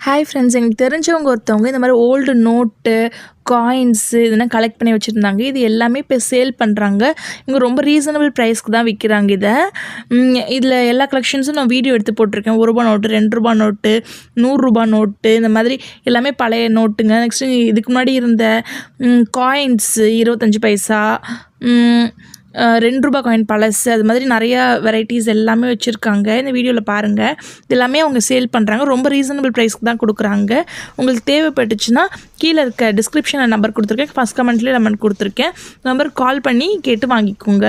Hi friends, எனக்கு தெரிஞ்சவங்க ஒருத்தவங்க இந்த மாதிரி ஓல்டு நோட்டு, காயின்ஸு இதெல்லாம் கலெக்ட் பண்ணி வச்சுருந்தாங்க. இது எல்லாமே இப்போ சேல் பண்ணுறாங்க. இவங்க ரொம்ப ரீசனபிள் ப்ரைஸ்க்கு தான் விற்கிறாங்க இதை. இதில் எல்லா கலெக்ஷன்ஸும் நான் வீடியோ எடுத்து போட்டிருக்கேன். ₹1 நோட்டு, ₹2 நோட்டு, ₹100 நோட்டு, இந்த மாதிரி எல்லாமே பழைய நோட்டுங்க. நெக்ஸ்ட்டு இதுக்கு முன்னாடி இருந்த காயின்ஸு 25 பைசா, ₹2 காயின் பழசு, அது மாதிரி நிறையா வெரைட்டிஸ் எல்லாமே வச்சுருக்காங்க. இந்த வீடியோவில் பாருங்கள். இது எல்லாமே அவங்க சேல் பண்ணுறாங்க. ரொம்ப ரீசனபிள் ப்ரைஸ்க்கு தான் கொடுக்குறாங்க. உங்களுக்கு தேவைப்பட்டுச்சுன்னா கீழே இருக்க டிஸ்கிரிப்ஷனில் நம்பர் கொடுத்துருக்கேன். ஃபஸ்ட் கமெண்ட்லேயே நம்பர் கொடுத்துருக்கேன். நம்பருக்கு கால் பண்ணி கேட்டு வாங்கிக்கோங்க.